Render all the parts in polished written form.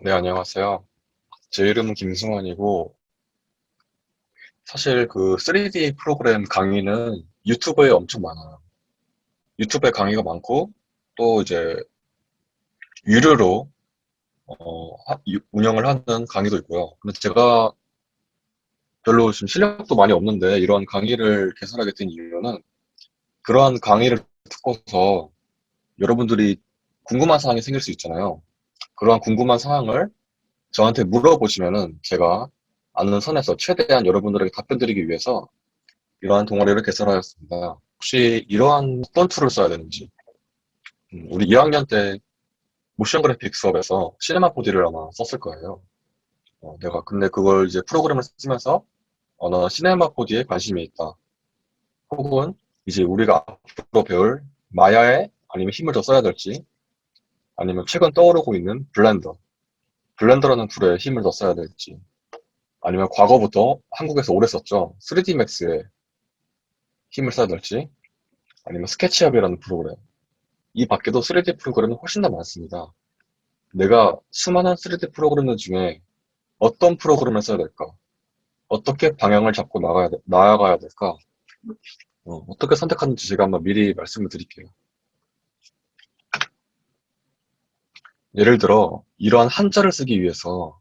네, 안녕하세요. 제 이름은 김승환이고, 사실 그 3D 프로그램 강의는 유튜브에 엄청 많아요. 유튜브에 강의가 많고, 또 이제 유료로 운영을 하는 강의도 있고요. 근데 제가 별로 지금 실력도 많이 없는데 이런 강의를 개설하게 된 이유는 그러한 강의를 듣고서 여러분들이 궁금한 사항이 생길 수 있잖아요. 그러한 궁금한 사항을 저한테 물어보시면은 제가 아는 선에서 최대한 여러분들에게 답변 드리기 위해서 이러한 동아리를 개설하였습니다. 혹시 이러한 어떤 툴을 써야 되는지, 우리 2학년 때 모션 그래픽 수업에서 시네마 4D를 아마 썼을 거예요. 내가 근데 그걸 이제 프로그램을 쓰면서 나 시네마 4D에 관심이 있다. 혹은 이제 우리가 앞으로 배울 마야에 아니면 힘을 더 써야 될지, 아니면 최근 떠오르고 있는 블렌더라는 툴에 힘을 더 써야 될지, 아니면 과거부터 한국에서 오래 썼죠. 3D Max에 힘을 써야 될지, 아니면 스케치업이라는 프로그램. 이 밖에도 3D 프로그램은 훨씬 더 많습니다. 내가 수많은 3D 프로그램 중에 어떤 프로그램을 써야 될까? 어떻게 방향을 잡고 나아가야 될까? 떻게 선택하는지 제가 한번 미리 말씀을 드릴게요. 예를 들어, 이러한 한자를 쓰기 위해서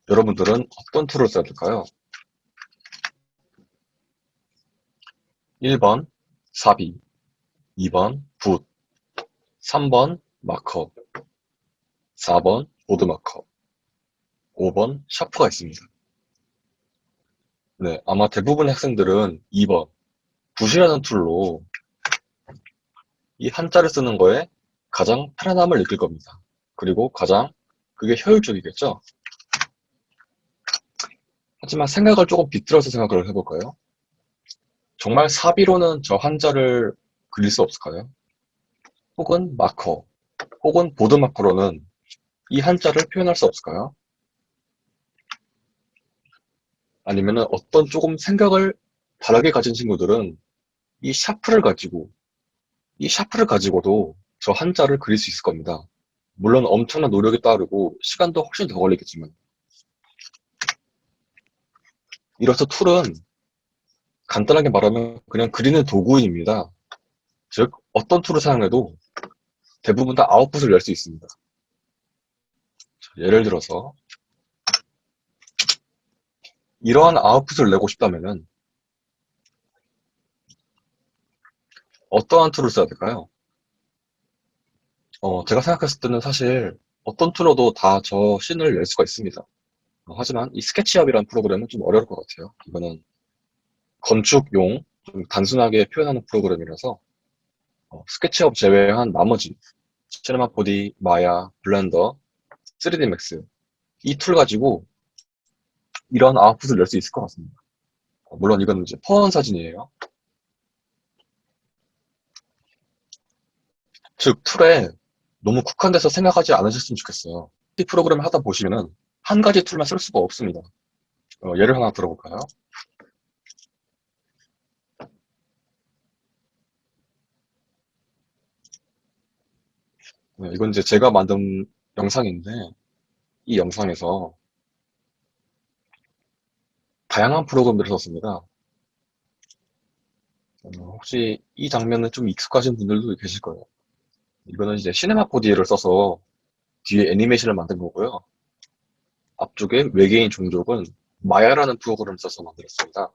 여러분들은 어떤 툴을 써야 될까요? 1번, 사비, 2번, 붓, 3번, 마커, 4번, 보드마커, 5번, 샤프가 있습니다. 네, 아마 대부분의 학생들은 2번, 붓이라는 툴로 이 한자를 쓰는 거에 가장 편안함을 느낄 겁니다. 그리고 가장 그게 효율적이겠죠? 하지만 생각을 조금 비틀어서 생각을 해볼까요? 정말 사비로는 저 한자를 그릴 수 없을까요? 혹은 마커, 혹은 보드 마커로는 이 한자를 표현할 수 없을까요? 아니면은 어떤 조금 생각을 다르게 가진 친구들은 이 샤프를 가지고, 이 샤프를 가지고도 저 한자를 그릴 수 있을 겁니다. 물론 엄청난 노력이 따르고 시간도 훨씬 더 걸리겠지만. 이로써 툴은 간단하게 말하면 그냥 그리는 도구입니다. 즉, 어떤 툴을 사용해도 대부분 다 아웃풋을 낼 수 있습니다. 예를 들어서 이러한 아웃풋을 내고 싶다면 어떠한 툴을 써야 될까요? 제가 생각했을 때는 사실 어떤 툴로도 다 저 씬을 낼 수가 있습니다. 하지만 이 스케치업이라는 프로그램은 좀 어려울 것 같아요. 이거는 건축용, 좀 단순하게 표현하는 프로그램이라서 스케치업 제외한 나머지 시네마 4D, 마야, 블렌더, 3D 맥스 이 툴 가지고 이런 아웃풋을 낼 수 있을 것 같습니다. 물론 이건 이제 퍼온 사진이에요. 즉, 툴에 너무 국한돼서 생각하지 않으셨으면 좋겠어요. 이 프로그램을 하다 보시면은 한 가지 툴만 쓸 수가 없습니다. 예를 하나 들어볼까요? 이건 이제 제가 만든 영상인데 이 영상에서 다양한 프로그램들을 썼습니다. 혹시 이 장면은 좀 익숙하신 분들도 계실 거예요. 이거는 이제 시네마 4D를 써서 뒤에 애니메이션을 만든 거고요. 앞쪽에 외계인 종족은 마야라는 프로그램을 써서 만들었습니다.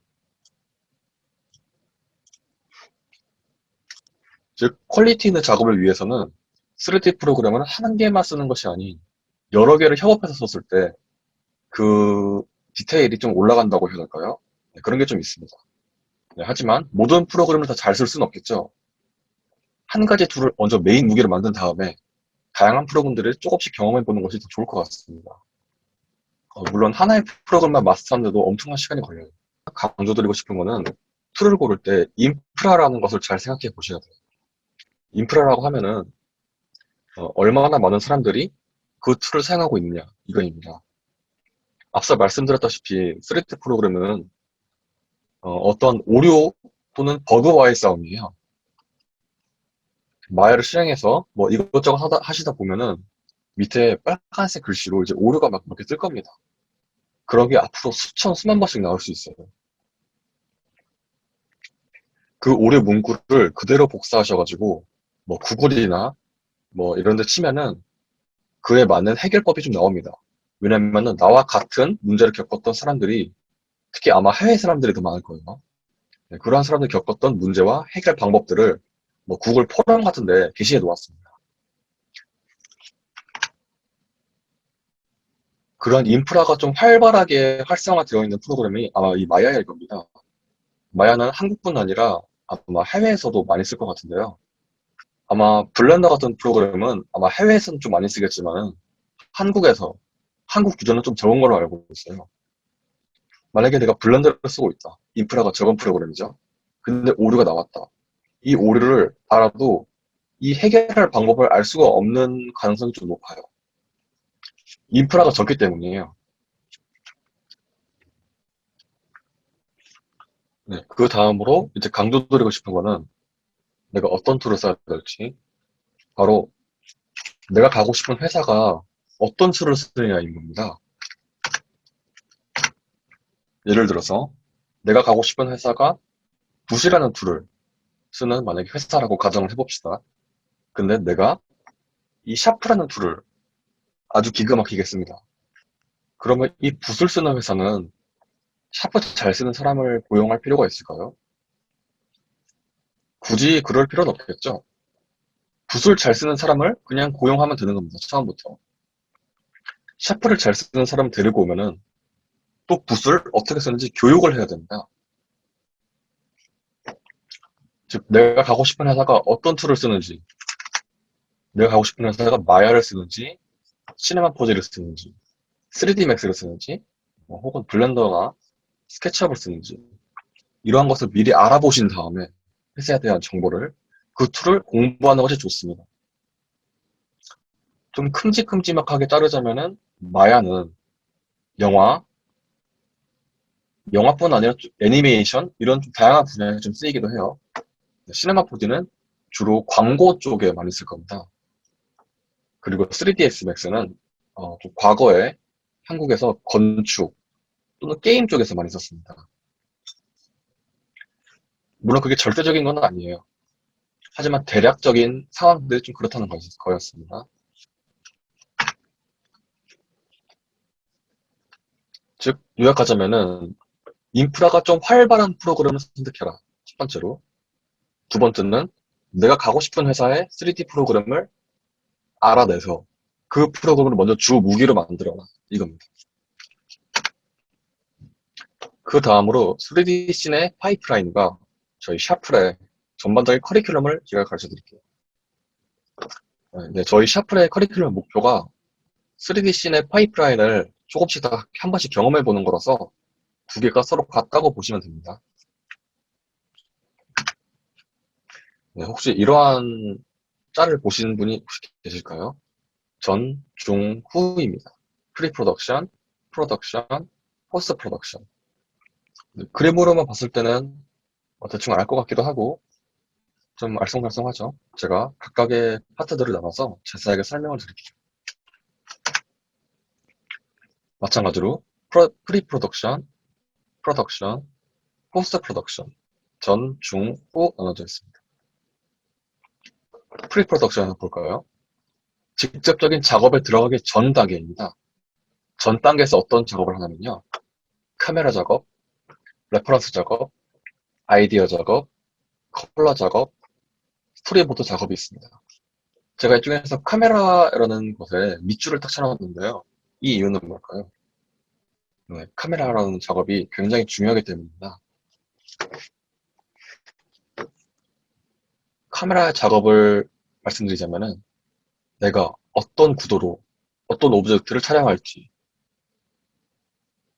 즉, 퀄리티 있는 작업을 위해서는 3D 프로그램은 한 개만 쓰는 것이 아닌 여러 개를 협업해서 썼을 때 그 디테일이 좀 올라간다고 해야 할까요? 네, 그런 게 좀 있습니다. 네, 하지만 모든 프로그램을 다 잘 쓸 수는 없겠죠. 한 가지 툴을 먼저 메인 무기를 만든 다음에 다양한 프로그램들을 조금씩 경험해 보는 것이 더 좋을 것 같습니다. 물론 하나의 프로그램만 마스터하는데도 엄청난 시간이 걸려요. 강조드리고 싶은 거는 툴을 고를 때 인프라라는 것을 잘 생각해 보셔야 돼요. 인프라라고 하면은 얼마나 많은 사람들이 그 툴을 사용하고 있느냐 이거입니다. 앞서 말씀드렸다시피 3D 프로그램은 어떤 오류 또는 버그와의 싸움이에요. 마야를 실행해서 뭐 이것저것 하시다 보면은 밑에 빨간색 글씨로 이제 오류가 막 이렇게 뜰 겁니다. 그런 게 앞으로 수천, 수만 번씩 나올 수 있어요. 그 오류 문구를 그대로 복사하셔가지고, 뭐 구글이나 뭐 이런 데 치면은 그에 맞는 해결법이 좀 나옵니다. 왜냐면은 나와 같은 문제를 겪었던 사람들이, 특히 아마 해외 사람들이 더 많을 거예요. 네, 그러한 사람들이 겪었던 문제와 해결 방법들을 뭐 구글 포럼 같은 데 게시해 놓았습니다. 그런 인프라가 좀 활발하게 활성화되어 있는 프로그램이 아마 이 마야일 겁니다. 마야는 한국뿐 아니라 아마 해외에서도 많이 쓸 것 같은데요. 아마 블렌더 같은 프로그램은 아마 해외에서는 좀 많이 쓰겠지만 한국에서 한국 규제는 좀 적은 걸로 알고 있어요. 만약에 내가 블렌더를 쓰고 있다. 인프라가 적은 프로그램이죠. 근데 오류가 나왔다. 이 오류를 알아도 이 해결할 방법을 알 수가 없는 가능성이 좀 높아요. 인프라가 적기 때문이에요. 네, 그 다음으로 이제 강조드리고 싶은 거는 내가 어떤 툴을 써야 될지, 바로 내가 가고 싶은 회사가 어떤 툴을 쓰느냐인 겁니다. 예를 들어서 내가 가고 싶은 회사가 붓이라는 툴을 쓰는 만약에 회사라고 가정을 해봅시다. 근데 내가 이 샤프라는 툴을 아주 기가 막히게 씁니다. 그러면 이 붓을 쓰는 회사는 샤프 잘 쓰는 사람을 고용할 필요가 있을까요? 굳이 그럴 필요는 없겠죠. 붓을 잘 쓰는 사람을 그냥 고용하면 되는 겁니다. 처음부터. 샤프를 잘 쓰는 사람 데리고 오면은 또 붓을 어떻게 쓰는지 교육을 해야 됩니다. 즉, 내가 가고 싶은 회사가 어떤 툴을 쓰는지, 내가 가고 싶은 회사가 마야를 쓰는지, 시네마 포즈를 쓰는지, 3D 맥스를 쓰는지, 뭐 혹은 블렌더나 스케치업을 쓰는지, 이러한 것을 미리 알아보신 다음에 회사에 대한 정보를, 그 툴을 공부하는 것이 좋습니다. 좀 큼직큼직하게 따르자면은 마야는 영화, 영화뿐 아니라 애니메이션 이런 좀 다양한 분야에 좀 쓰이기도 해요. 시네마 4D는 주로 광고 쪽에 많이 쓸 겁니다. 그리고 3ds max는 좀 과거에 한국에서 건축 또는 게임 쪽에서 많이 썼습니다. 물론 그게 절대적인 건 아니에요. 하지만 대략적인 상황들이 좀 그렇다는 거였습니다. 즉 요약하자면은 인프라가 좀 활발한 프로그램을 선택해라. 첫 번째로. 두 번째는 내가 가고 싶은 회사의 3D 프로그램을 알아내서 그 프로그램을 먼저 주 무기로 만들어라. 이겁니다. 그 다음으로 3D 씬의 파이프라인과 저희 샤플의 전반적인 커리큘럼을 제가 가르쳐 드릴게요. 네, 저희 샤플의 커리큘럼 목표가 3D 씬의 파이프라인을 조금씩 다 한 번씩 경험해 보는 거라서 두 개가 서로 같다고 보시면 됩니다. 네, 혹시 이러한 짤을 보시는 분이 혹시 계실까요? 전, 중, 후입니다. 프리 프로덕션, 프로덕션, 포스트 프로덕션. 그림으로만 봤을 때는 대충 알 것 같기도 하고 좀 알쏭달쏭하죠. 제가 각각의 파트들을 나눠서 자세하게 설명을 드릴게요. 마찬가지로 프리 프로덕션, 프로덕션, 포스트 프로덕션, 전, 중, 후 나눠져 있습니다. 프리 프로덕션을 볼까요? 직접적인 작업에 들어가기 전 단계입니다. 전 단계에서 어떤 작업을 하냐면요. 카메라 작업, 레퍼런스 작업, 아이디어 작업, 컬러 작업, 스토리보드 작업이 있습니다. 제가 이쪽에서 카메라라는 것에 밑줄을 딱 쳐놨는데요. 이 이유는 뭘까요? 네, 카메라라는 작업이 굉장히 중요하기 때문입니다. 카메라 작업을 말씀드리자면은 내가 어떤 구도로 어떤 오브젝트를 촬영할지,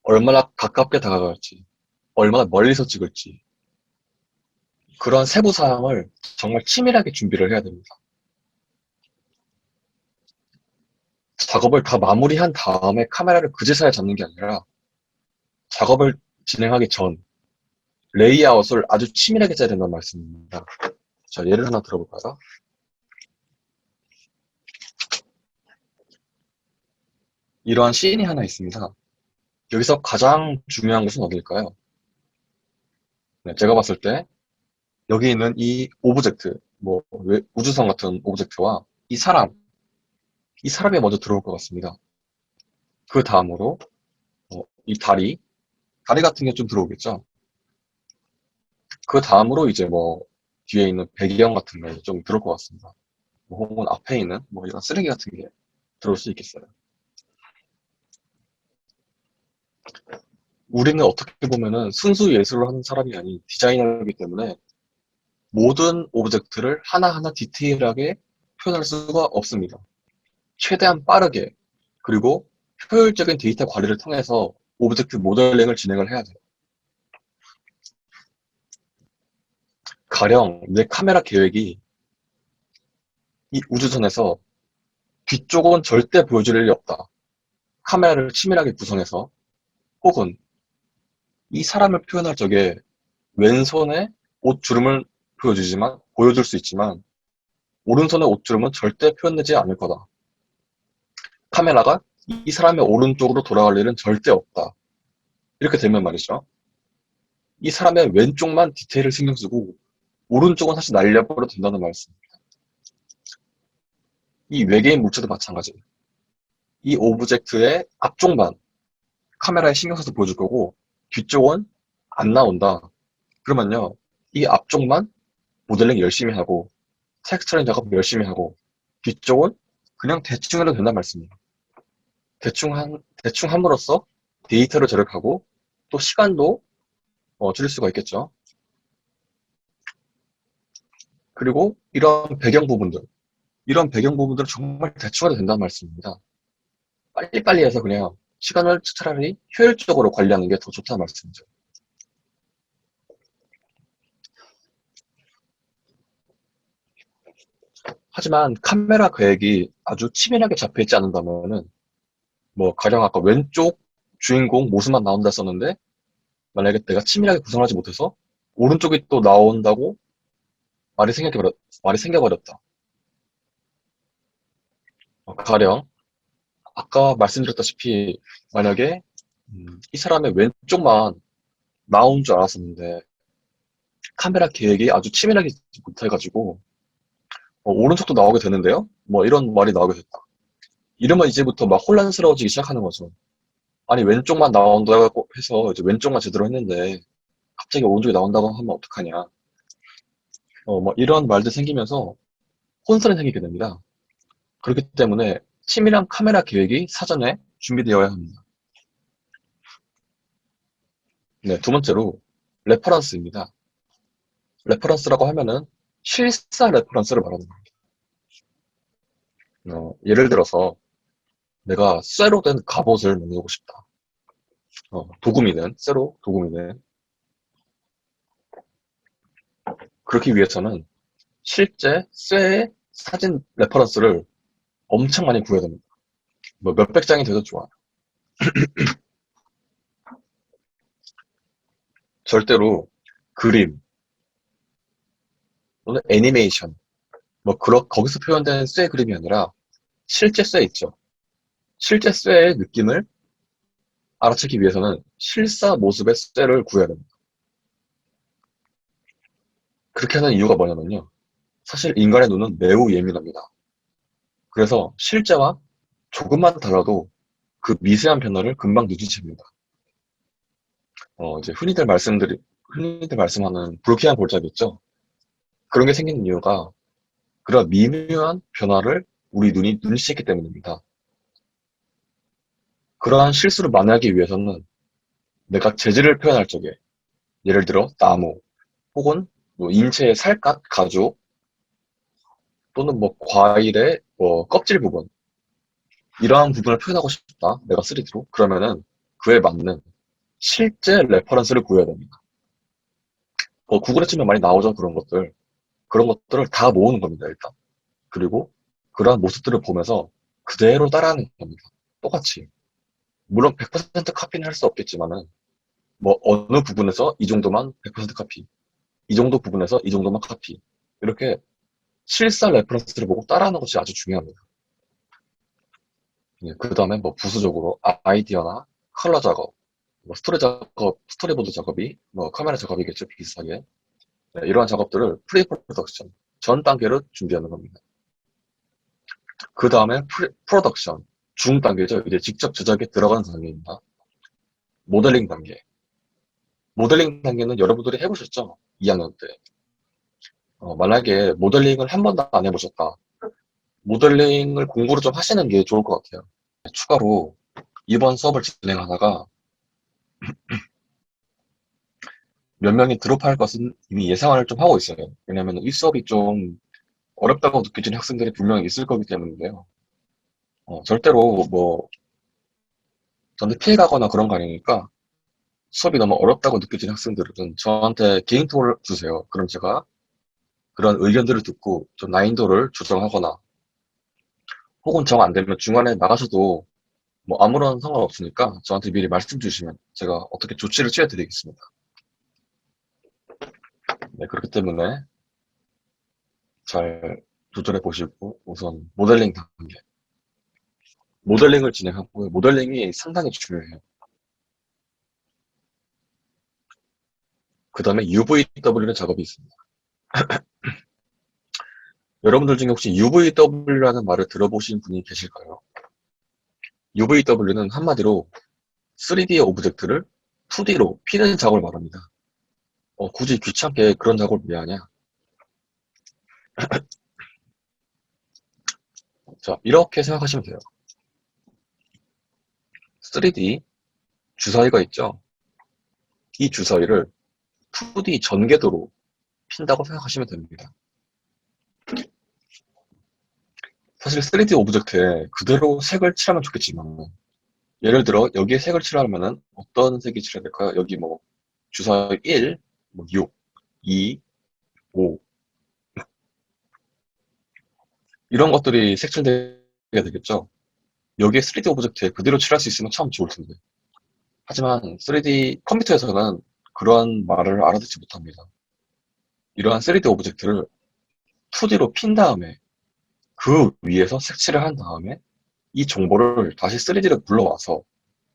얼마나 가깝게 다가갈지, 얼마나 멀리서 찍을지, 그런 세부 사항을 정말 치밀하게 준비를 해야 됩니다. 작업을 다 마무리한 다음에 카메라를 그제서야 잡는 게 아니라 작업을 진행하기 전 레이아웃을 아주 치밀하게 짜야 된다는 말씀입니다. 자, 예를 하나 들어볼까요? 이러한 씬이 하나 있습니다. 여기서 가장 중요한 것은 어딜까요? 네, 제가 봤을 때 여기 있는 이 오브젝트, 뭐 우주선 같은 오브젝트와 이 사람, 이 사람이 먼저 들어올 것 같습니다. 그 다음으로 이 다리 같은 게 좀 들어오겠죠. 그 다음으로 이제 뭐 뒤에 있는 배경 같은 게 좀 들어올 것 같습니다. 뭐 혹은 앞에 있는 뭐 이런 쓰레기 같은 게 들어올 수 있겠어요. 우리는 어떻게 보면은 순수 예술을 하는 사람이 아닌 디자이너이기 때문에 모든 오브젝트를 하나하나 디테일하게 표현할 수가 없습니다. 최대한 빠르게 그리고 효율적인 데이터 관리를 통해서 오브젝트 모델링을 진행을 해야 돼요. 가령 내 카메라 계획이 이 우주선에서 뒤쪽은 절대 보여줄 일이 없다. 카메라를 치밀하게 구성해서 혹은 이 사람을 표현할 적에 왼손에 옷 주름을 보여줄 수 있지만 오른손의 옷 주름은 절대 표현되지 않을 거다. 카메라가 이 사람의 오른쪽으로 돌아갈 일은 절대 없다. 이렇게 되면 말이죠. 이 사람의 왼쪽만 디테일을 신경 쓰고 오른쪽은 사실 날려버려도 된다는 말씀. 이 외계인 물체도 마찬가지예요. 이 오브젝트의 앞쪽만 카메라에 신경 써서 보여줄 거고 뒤쪽은 안 나온다. 그러면요. 이 앞쪽만 모델링 열심히 하고 텍스처링 작업 열심히 하고 뒤쪽은 그냥 대충 해도 된다는 말씀이에요. 대충 함으로써 데이터를 절약하고 또 시간도 줄일 수가 있겠죠. 그리고 이런 배경 부분들은 정말 대충 해도 된다는 말씀입니다. 빨리빨리 해서 그냥 시간을 차라리 효율적으로 관리하는 게 더 좋다는 말씀이죠. 하지만 카메라 계획이 아주 치밀하게 잡혀있지 않는다면은 뭐 가령 아까 왼쪽 주인공 모습만 나온다 썼는데 만약에 내가 치밀하게 구성하지 못해서 오른쪽이 또 나온다고 말이 생겨버렸, 말이 생겨버렸다. 가령 아까 말씀드렸다시피 만약에 이 사람의 왼쪽만 나온 줄 알았었는데 카메라 계획이 아주 치밀하게 못해가지고 오른쪽도 나오게 되는데요? 뭐 이런 말이 나오게 됐다. 이러면 이제부터 막 혼란스러워지기 시작하는 거죠. 아니 왼쪽만 나온다고 해서 이제 왼쪽만 제대로 했는데 갑자기 오른쪽이 나온다고 하면 어떡하냐. 뭐 이런 말들 생기면서 혼선이 생기게 됩니다. 그렇기 때문에 치밀한 카메라 계획이 사전에 준비되어야 합니다. 네, 두 번째로 레퍼런스입니다. 레퍼런스라고 하면은 실사 레퍼런스를 말하는 겁니다. 예를 들어서 내가 쇠로 된 갑옷을 만들고 싶다. 도구미는 쇠로 도구미는 그렇기 위해서는 실제 쇠의 사진 레퍼런스를 엄청 많이 구해야 됩니다. 뭐 몇백 장이 돼도 좋아요. 절대로 그림 또는 애니메이션 거기서 표현된 쇠 그림이 아니라 실제 쇠 있죠. 실제 쇠의 느낌을 알아채기 위해서는 실사 모습의 쇠를 구해야 됩니다. 그렇게 하는 이유가 뭐냐면요. 사실 인간의 눈은 매우 예민합니다. 그래서 실제와 조금만 달라도 그 미세한 변화를 금방 눈치챕니다. 이제 흔히들 말씀하는 불쾌한 골잡이 있죠? 그런 게 생기는 이유가 그런 미묘한 변화를 우리 눈이 눈치챘기 때문입니다. 그러한 실수를 만회하기 위해서는 내가 재질을 표현할 적에 예를 들어 나무 혹은 뭐 인체의 살갗, 가죽 또는 뭐 과일의 뭐 껍질 부분 이러한 부분을 표현하고 싶다. 내가 3D로 그러면은 그에 맞는 실제 레퍼런스를 구해야 됩니다. 구글에 치면 많이 나오죠 그런 것들. 그런 것들을 다 모으는 겁니다 일단. 그리고 그러한 모습들을 보면서 그대로 따라하는 겁니다. 똑같이. 물론 100% 카피는 할 수 없겠지만은 뭐 어느 부분에서 이 정도만 100% 카피, 이 정도 부분에서 이 정도만 카피. 이렇게 실사 레퍼런스를 보고 따라하는 것이 아주 중요합니다. 예, 그 다음에 뭐 부수적으로 아이디어나 컬러 작업, 뭐 스토리 작업, 스토리보드 작업이 뭐 카메라 작업이겠죠, 비슷하게. 네, 이러한 작업들을 프리 프로덕션 전 단계로 준비하는 겁니다. 그 다음에 프로덕션 중 단계죠. 이제 직접 제작에 들어가는 단계입니다. 모델링 단계. 모델링 단계는 여러분들이 해보셨죠? 2학년 때. 만약에 모델링을 한 번도 안 해보셨다. 모델링을 공부를 좀 하시는 게 좋을 것 같아요. 추가로 이번 수업을 진행하다가 몇 명이 드롭할 것은 이미 예상을 좀 하고 있어요. 왜냐하면 이 수업이 좀 어렵다고 느껴지는 학생들이 분명히 있을 거기 때문인데요. 절대로 뭐 저한테 피해가거나 그런 거 아니니까 수업이 너무 어렵다고 느껴지는 학생들은 저한테 개인 톡을 주세요. 그럼 제가 그런 의견들을 듣고 좀 난이도를 조정하거나 혹은 정 안 되면 중간에 나가셔도 뭐 아무런 상관없으니까 저한테 미리 말씀 주시면 제가 어떻게 조치를 취해 드리겠습니다. 네, 그렇기 때문에 잘 조절해 보시고 우선 모델링 단계. 모델링을 진행하고요. 모델링이 상당히 중요해요. 그 다음에 UVW라는 작업이 있습니다. 여러분들 중에 혹시 UVW라는 말을 들어보신 분이 계실까요? UVW는 한마디로 3D의 오브젝트를 2D로 피는 작업을 말합니다. 굳이 귀찮게 그런 작업을 왜 하냐? 자, 이렇게 생각하시면 돼요. 3D 주사위가 있죠? 이 주사위를 2D 전개도로 핀다고 생각하시면 됩니다. 사실 3D 오브젝트에 그대로 색을 칠하면 좋겠지만, 예를 들어 여기에 색을 칠하려면 어떤 색이 칠해야 될까요? 여기 뭐 주사위 1, 뭐 6, 2, 5 이런 것들이 색칠되게 되겠죠. 여기에 3D 오브젝트에 그대로 칠할 수 있으면 참 좋을 텐데. 하지만 3D 컴퓨터에서는 그런 말을 알아듣지 못합니다. 이러한 3D 오브젝트를 2D로 핀 다음에 그 위에서 색칠을 한 다음에 이 정보를 다시 3D로 불러와서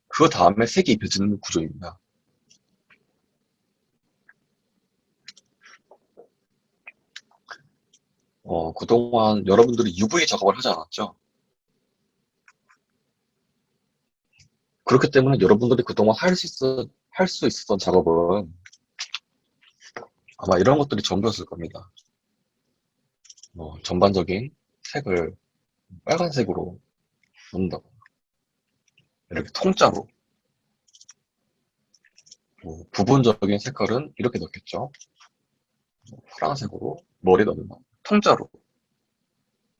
그 다음에 색이 입혀지는 구조입니다. 그동안 여러분들이 UV 작업을 하지 않았죠? 그렇기 때문에 여러분들이 그동안 할 수 있었던 작업은 아마 이런 것들이 전부였을 겁니다. 전반적인 색을 빨간색으로 넣는다고. 이렇게 통짜로. 부분적인 색깔은 이렇게 넣겠죠. 파란색으로 머리 넣는다. 통짜로.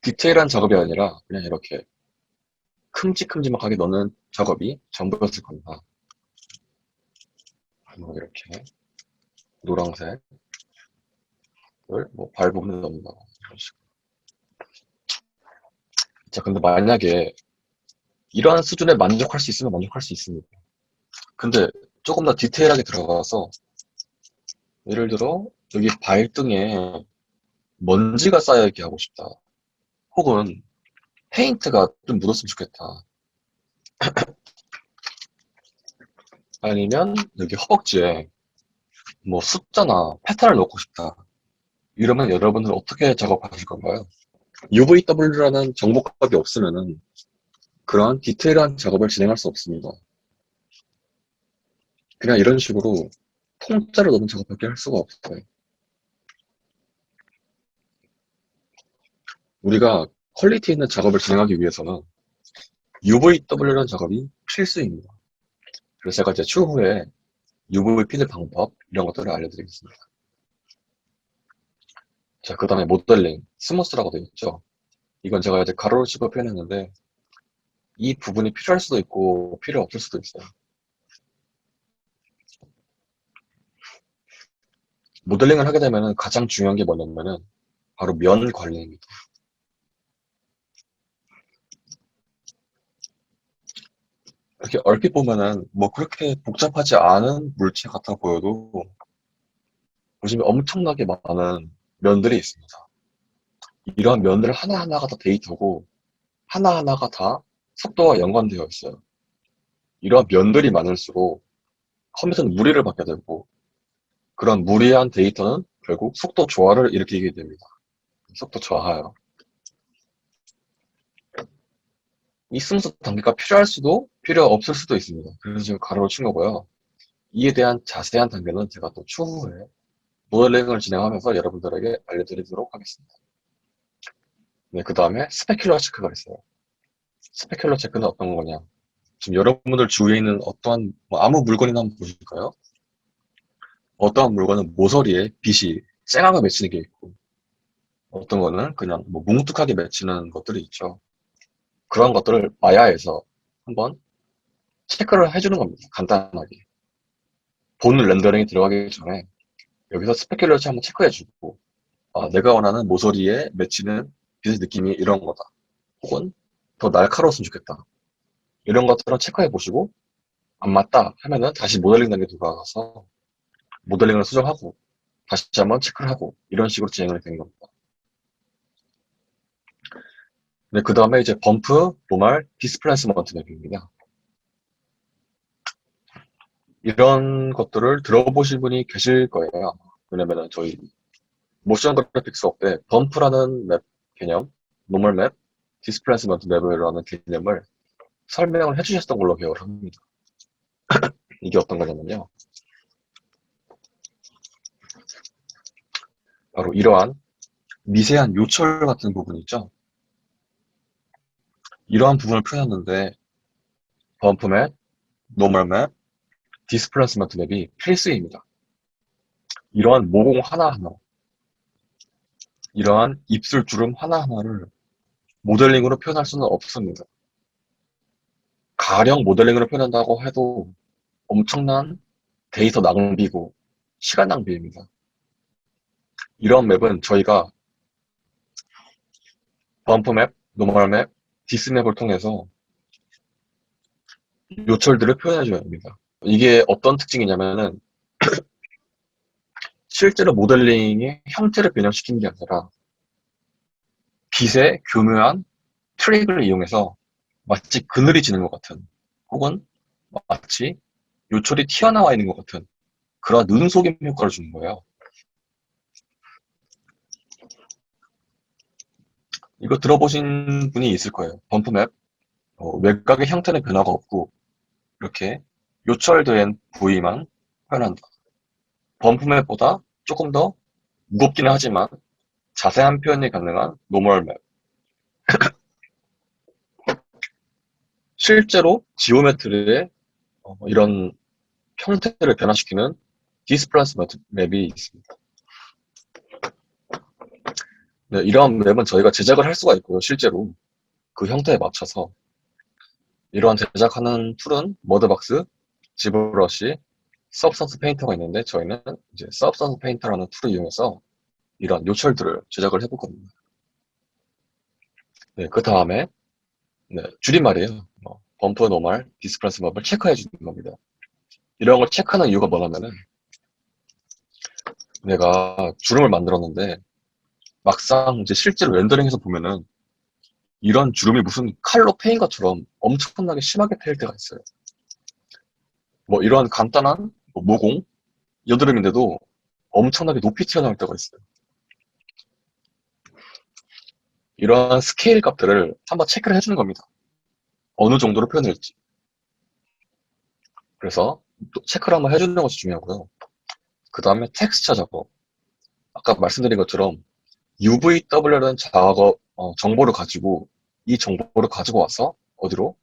디테일한 작업이 아니라 그냥 이렇게 큼직큼직하게 넣는 작업이 전부였을 겁니다. 이렇게 노란색을 뭐 발 부분에 넣는다. 이런 식으로. 자, 근데 만약에 이러한 수준에 만족할 수 있으면 만족할 수 있습니다. 근데 조금 더 디테일하게 들어가서 예를 들어 여기 발등에 먼지가 쌓여있게 하고 싶다. 혹은 페인트가 좀 묻었으면 좋겠다. 아니면 여기 허벅지에 뭐 숫자나 패턴을 넣고 싶다. 이러면 여러분은 어떻게 작업하실 건가요? UVW라는 정보값이 없으면은 그러한 디테일한 작업을 진행할 수 없습니다. 그냥 이런 식으로 통짜로 넣는 작업밖에 할 수가 없어요. 우리가 퀄리티 있는 작업을 진행하기 위해서는 UVW라는 작업이 필수입니다. 그래서 제가 이제 추후에 UV 피드 방법 이런 것들을 알려드리겠습니다. 자, 그 다음에 모델링, 스무스라고 되어 있죠. 이건 제가 이제 가로를 찍어 표현했는데 이 부분이 필요할 수도 있고 필요 없을 수도 있어요. 모델링을 하게 되면 가장 중요한 게 뭐냐면은 바로 면 관리입니다. 이렇게 얼핏 보면은 뭐 그렇게 복잡하지 않은 물체 같아 보여도 보시면 엄청나게 많은 면들이 있습니다. 이러한 면들 하나하나가 다 데이터고 하나하나가 다 속도와 연관되어 있어요. 이러한 면들이 많을수록 컴퓨터는 무리를 받게 되고 그런 무리한 데이터는 결국 속도 저하를 일으키게 됩니다. 속도 저하요. 이 순서 단계가 필요할 수도 필요 없을 수도 있습니다. 그래서 지금 가로로 친 거고요. 이에 대한 자세한 단계는 제가 또 추후에 모델링을 진행하면서 여러분들에게 알려드리도록 하겠습니다. 네, 그 다음에 스페큘러 체크가 있어요. 스페큘러 체크는 어떤 거냐? 지금 여러분들 주위에 있는 어떠한 뭐 아무 물건이나 한번 보실까요? 어떠한 물건은 모서리에 빛이 쨍하게 맺히는 게 있고 어떤 거는 그냥 뭐 뭉툭하게 맺히는 것들이 있죠. 그런 것들을 마야에서 한번 체크를 해주는 겁니다. 간단하게. 본 렌더링이 들어가기 전에 여기서 스페큘러치 한번 체크해주고 내가 원하는 모서리에 맺히는 빛의 느낌이 이런 거다. 혹은 더 날카로웠으면 좋겠다. 이런 것들을 체크해 보시고 안 맞다 하면은 다시 모델링 단계 돌아가서 모델링을 수정하고 다시 한번 체크를 하고 이런 식으로 진행이 되는 겁니다. 네, 그 다음에 이제 범프, 노말, 디스플레이스먼트 맵입니다. 이런 것들을 들어보신 분이 계실 거예요. 왜냐면은 저희 모션 그래픽 수업 때 범프라는 맵 개념, 노멀 맵, 디스플레이스먼트 맵이라는 개념을 설명을 해주셨던 걸로 기억을 합니다. 이게 어떤 거냐면요. 바로 이러한 미세한 요철 같은 부분 있죠. 이러한 부분을 표현하는데 범프 맵, 노멀 맵, 디스플레이스먼트 맵이 필수입니다. 이러한 모공 하나하나, 이러한 입술 주름 하나하나를 모델링으로 표현할 수는 없습니다. 가령 모델링으로 표현한다고 해도 엄청난 데이터 낭비고 시간 낭비입니다. 이런 맵은 저희가 범프 맵, 노멀 맵, 디스 맵을 통해서 요철들을 표현해줘야 합니다. 이게 어떤 특징이냐면은 실제로 모델링의 형태를 변형시키는 게 아니라 빛의 교묘한 트릭을 이용해서 마치 그늘이 지는 것 같은 혹은 마치 요철이 튀어나와 있는 것 같은 그런 눈속임 효과를 주는 거예요. 이거 들어보신 분이 있을 거예요. 범프맵. 외곽의 형태는 변화가 없고 이렇게 요철된 부위만 표현한다. 범프맵보다 조금 더 무겁기는 하지만 자세한 표현이 가능한 노멀맵. 실제로 지오메트리의 이런 형태를 변화시키는 디스플레이스 맵이 있습니다. 네, 이러한 맵은 저희가 제작을 할 수가 있고요. 실제로 그 형태에 맞춰서 이러한 제작하는 툴은 머드박스, 지브러시, 서브스턴스 페인터가 있는데 저희는 이제 서브스턴스 페인터라는 툴을 이용해서 이런 요철들을 제작을 해볼 겁니다. 네, 그 다음에 네, 줄임말이에요. 범프, 노말, 디스플레이스 맵을 체크해 주는 겁니다. 이런 걸 체크하는 이유가 뭐냐면은 내가 주름을 만들었는데 막상 이제 실제로 렌더링해서 보면은 이런 주름이 무슨 칼로 패인 것처럼 엄청나게 심하게 패일 때가 있어요. 뭐 이러한 간단한 모공, 여드름인데도 엄청나게 높이 튀어나올 때가 있어요. 이러한 스케일 값들을 한번 체크를 해주는 겁니다. 어느 정도로 표현할지. 그래서 또 체크를 한번 해주는 것이 중요하고요. 그 다음에 텍스처 작업. 아까 말씀드린 것처럼 UVW라는 작업 정보를 가지고 이 정보를 가지고 와서 어디로?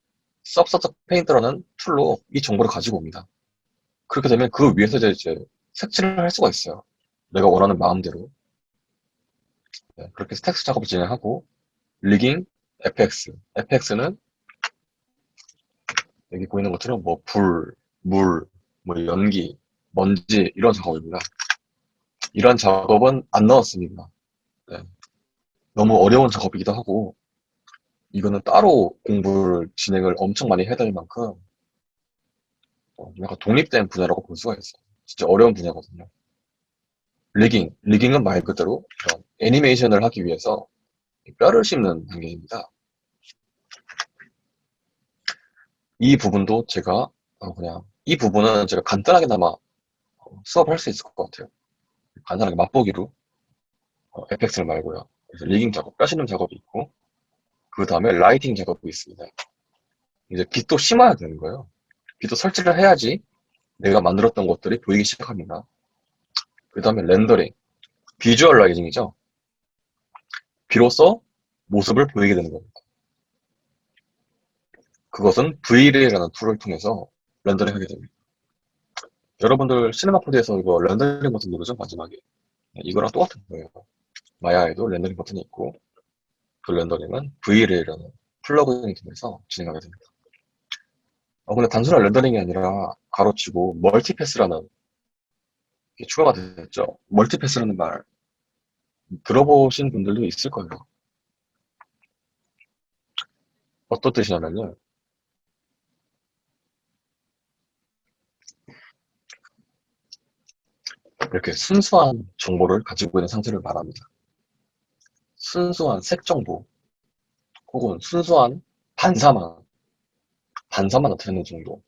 서브서터 페인터라는 툴로 이 정보를 가지고 옵니다. 그렇게 되면 그 위에서 이제 색칠을 할 수가 있어요. 내가 원하는 마음대로. 네, 그렇게 해서 텍스트 작업을 진행하고 리깅, FX. FX는 여기 보이는 것처럼 뭐 불, 물, 뭐 연기, 먼지 이런 작업입니다. 이런 작업은 안 넣었습니다. 네, 너무 어려운 작업이기도 하고 이거는 따로 공부를 진행을 엄청 많이 해야 될 만큼 약간 독립된 분야라고 볼 수가 있어요. 진짜 어려운 분야거든요. 리깅은 말 그대로 이런 애니메이션을 하기 위해서 뼈를 씹는 단계입니다. 이 부분도 제가 그냥 이 부분은 제가 간단하게나마 수업을 할 수 있을 것 같아요. 간단하게 맛보기로 에펙스를 말고요. 그래서 리깅 작업, 까시는 작업이 있고 그 다음에 라이팅 작업이 있습니다. 이제 빛도 심어야 되는 거예요. 빛도 설치를 해야지 내가 만들었던 것들이 보이기 시작합니다. 그 다음에 렌더링, 비주얼라이징이죠. 비로소 모습을 보이게 되는 겁니다. 그것은 V-Ray라는 툴을 통해서 렌더링 하게 됩니다. 여러분들 시네마포드에서 이거 렌더링 버튼 누르죠? 마지막에. 이거랑 똑같은 거예요. 마야에도 렌더링 버튼이 있고 그 렌더링은 V-Ray라는 플러그인을 통해서 진행하게 됩니다. 근데 단순한 렌더링이 아니라 가로치고 멀티패스라는 게 추가가 됐죠. 멀티패스라는 말 들어보신 분들도 있을 거예요. 어떤 뜻이냐면요. 이렇게 순수한 정보를 가지고 있는 상태를 말합니다. 순수한 색 정보 혹은 순수한 반사만, 반사만 나타내는 정도.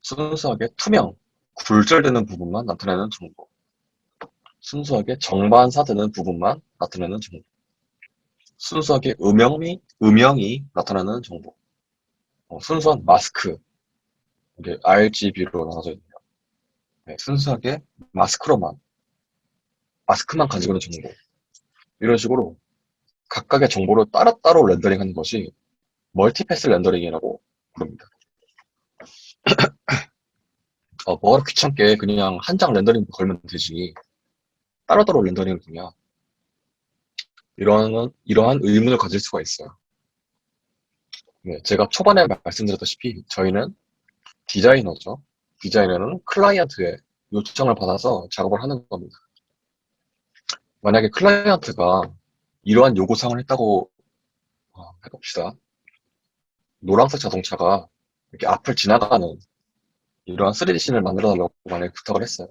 순수하게 투명, 굴절되는 부분만 나타내는 정보. 순수하게 정반사되는 부분만 나타내는 정보. 순수하게 음영이 나타나는 정보. 순수한 마스크. 이게 RGB로 나눠져 있네요. 네, 순수하게 마스크로만, 마스크만 가지고 있는 정보. 이런 식으로 각각의 정보를 따로따로 렌더링하는 것이 멀티패스 렌더링이라고 부릅니다. 뭐가 귀찮게 그냥 한 장 렌더링 걸면 되지. 따로따로 렌더링을 그냥 이러한 의문을 가질 수가 있어요. 네, 제가 초반에 말씀드렸다시피 저희는 디자이너죠. 디자이너는 클라이언트의 요청을 받아서 작업을 하는 겁니다. 만약에 클라이언트가 이러한 요구사항을 했다고 해봅시다. 노란색 자동차가 이렇게 앞을 지나가는 이러한 3D 씬을 만들어 달라고 만약에 부탁을 했어요.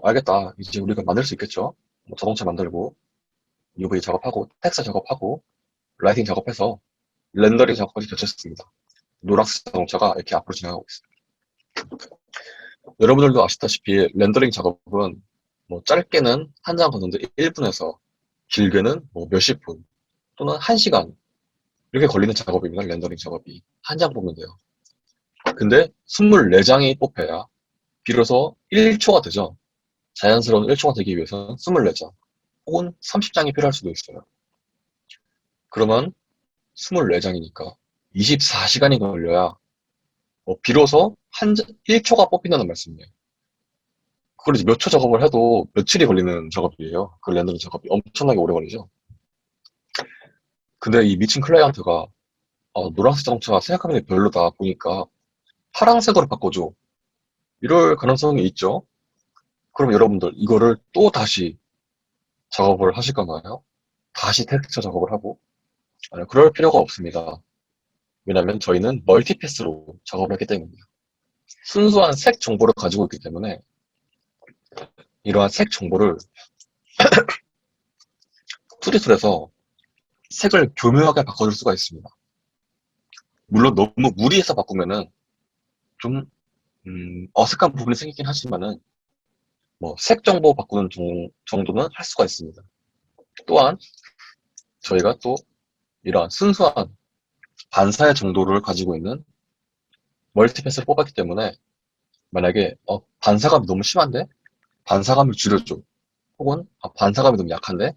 알겠다. 이제 우리가 만들 수 있겠죠. 뭐 자동차 만들고 UV 작업하고 텍스처 작업하고 라이팅 작업해서 렌더링 작업까지 겹쳤습니다. 노란색 자동차가 이렇게 앞으로 지나가고 있어요. 여러분들도 아시다시피 렌더링 작업은 뭐 짧게는 한 장 걷는데 1분에서 길게는 뭐 몇십 분 또는 1시간 이렇게 걸리는 작업입니다. 렌더링 작업이. 한 장 뽑으면 돼요. 근데 24장이 뽑혀야 비로소 1초가 되죠. 자연스러운 1초가 되기 위해서는 24장 혹은 30장이 필요할 수도 있어요. 그러면 24장이니까 24시간이 걸려야 비로소 1초가 뽑힌다는 말씀이에요. 그걸 이제 몇 초 작업을 해도 며칠이 걸리는 작업이에요. 그 렌더링 작업이 엄청나게 오래 걸리죠. 근데 이 미친 클라이언트가 노란색 자동차가 생각하는 게 별로다 보니까 파란색으로 바꿔줘. 이럴 가능성이 있죠. 그럼 여러분들 이거를 또 다시 작업을 하실 건가요? 다시 텍스처 작업을 하고? 아니요, 그럴 필요가 없습니다. 왜냐하면 저희는 멀티패스로 작업을 했기 때문입니다. 순수한 색 정보를 가지고 있기 때문에 이러한 색 정보를 2D 툴에서 색을 교묘하게 바꿔줄 수가 있습니다. 물론 너무 무리해서 바꾸면은 좀 어색한 부분이 생기긴 하지만은 뭐 색 정보 바꾸는 정도는 할 수가 있습니다. 또한 저희가 또 이러한 순수한 반사의 정도를 가지고 있는 멀티패스를 뽑았기 때문에 만약에 반사감이 너무 심한데 반사감을 줄여줘. 혹은 반사감이 너무 약한데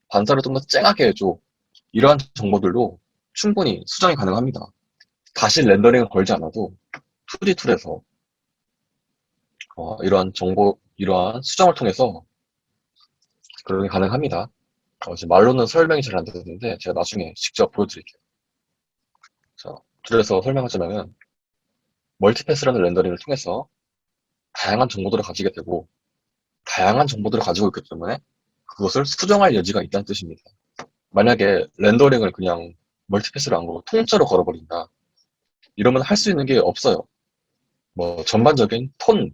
반사를 좀 더 쨍하게 해줘. 이러한 정보들도 충분히 수정이 가능합니다. 다시 렌더링을 걸지 않아도 2D 툴에서 이러한 정보, 이러한 수정을 통해서 그러기 가능합니다. 지금 말로는 설명이 잘 안 되는데 제가 나중에 직접 보여드릴게요. 자, 툴에서 설명하자면 멀티패스라는 렌더링을 통해서 다양한 정보들을 가지게 되고 다양한 정보들을 가지고 있기 때문에 그것을 수정할 여지가 있다는 뜻입니다. 만약에 렌더링을 그냥 멀티패스를 안 걸고 통째로 걸어버린다. 이러면 할 수 있는 게 없어요. 뭐 전반적인 톤을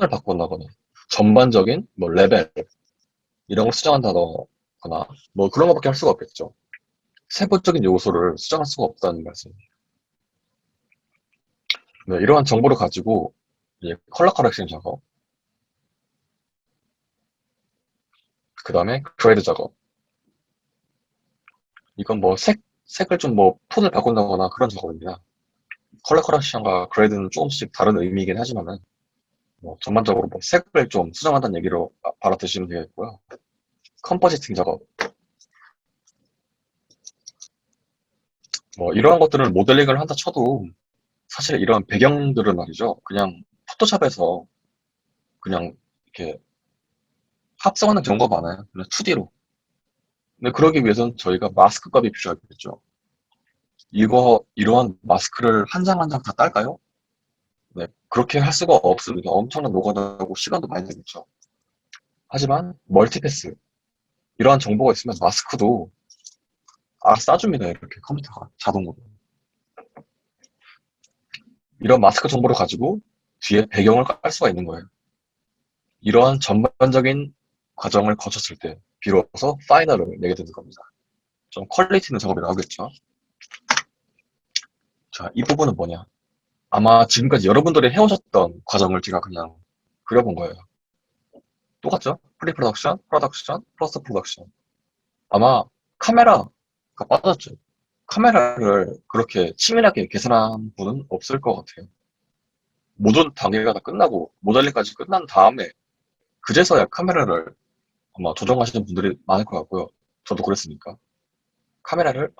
바꾼다거나 전반적인 뭐 레벨 이런 걸 수정한다거나 뭐 그런 것밖에 할 수가 없겠죠. 세부적인 요소를 수정할 수가 없다는 말씀입니다. 네, 이러한 정보를 가지고 이제 컬러 커렉션 작업, 그 다음에 그레이드 작업. 이건 뭐 색을 좀 뭐 톤을 바꾼다거나 그런 작업입니다. 컬러 커렉션과 그레이드는 조금씩 다른 의미이긴 하지만은 뭐 전반적으로 뭐 색을 좀 수정한다는 얘기로 알아두시면 되겠고요. 컴포지팅 작업, 뭐 이러한 것들은 모델링을 한다 쳐도 사실 이런 배경들은 말이죠. 그냥 포토샵에서 그냥 이렇게 합성하는 경우가 많아요. 그냥 2D로. 근데 그러기 위해서는 저희가 마스크 값이 필요하겠죠. 이러한 마스크를 한 장 한 장 다 딸까요? 네, 그렇게 할 수가 없습니다. 엄청난 노가다고 시간도 많이 들겠죠. 하지만 멀티패스, 이러한 정보가 있으면 마스크도 싸줍니다. 이렇게 컴퓨터가 자동으로. 이런 마스크 정보를 가지고 뒤에 배경을 깔 수가 있는 거예요. 이러한 전반적인 과정을 거쳤을 때 비로소 파이널을 내게 되는 겁니다. 좀 퀄리티 있는 작업이라고 하겠죠. 자, 이 부분은 뭐냐? 아마 지금까지 여러분들이 해오셨던 과정을 제가 그냥 그려본 거예요. 똑같죠? 프리 프로덕션, 프로덕션, 플러스 프로덕션. 아마 카메라가 빠졌죠. 카메라를 그렇게 치밀하게 계산한 분은 없을 것 같아요. 모든 단계가 다 끝나고 모델링까지 끝난 다음에 그제서야 카메라를 아마 조정하시는 분들이 많을 것 같고요. 저도 그랬으니까. 카메라를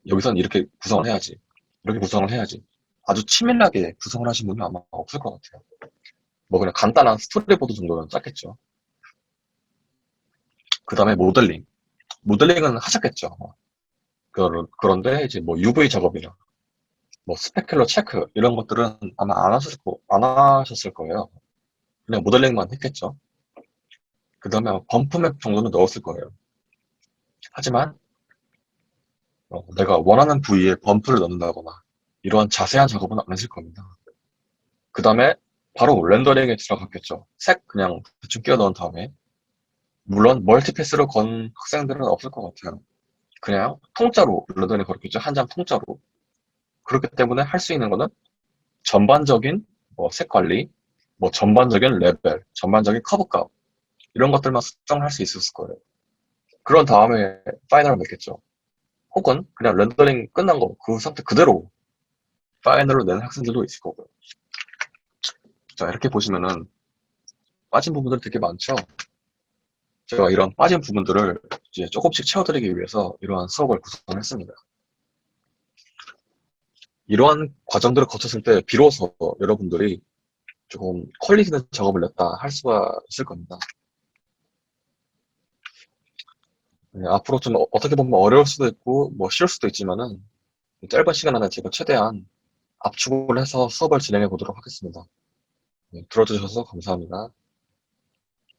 여기선 이렇게 구성을 해야지. 이렇게 구성을 해야지. 아주 치밀하게 구성을 하신 분은 아마 없을 것 같아요. 뭐 그냥 간단한 스토리보드 정도는 짰겠죠. 그 다음에 모델링. 모델링은 하셨겠죠. 그런데 이제 뭐 UV 작업이나 뭐 스페큘러 체크 이런 것들은 아마 안 하셨을 거예요. 그냥 모델링만 했겠죠. 그 다음에 범프맵 정도는 넣었을 거예요. 하지만 내가 원하는 부위에 범프를 넣는다거나 이러한 자세한 작업은 안 했을 겁니다. 그 다음에 바로 렌더링에 들어갔겠죠. 색 그냥 대충 끼워 넣은 다음에 물론 멀티패스로 건 학생들은 없을 것 같아요. 그냥 통짜로 렌더링 걸었겠죠. 한 장 통짜로. 그렇기 때문에 할 수 있는 거는 전반적인 뭐 색 관리, 뭐 전반적인 레벨, 전반적인 커브값 이런 것들만 수정을 할 수 있었을 거예요. 그런 다음에 파이널을 맺겠죠. 혹은 그냥 렌더링 끝난 거 그 상태 그대로 파이널로 내는 학생들도 있을 거고요. 자, 이렇게 보시면은 빠진 부분들이 되게 많죠. 제가 이런 빠진 부분들을 이제 조금씩 채워드리기 위해서 이러한 수업을 구성했습니다. 이러한 과정들을 거쳤을 때 비로소 여러분들이 조금 퀄리티 있는 작업을 냈다 할 수가 있을 겁니다. 네, 앞으로 좀 어떻게 보면 어려울 수도 있고 뭐 쉬울 수도 있지만은 짧은 시간 안에 제가 최대한 압축을 해서 수업을 진행해 보도록 하겠습니다. 네, 들어주셔서 감사합니다.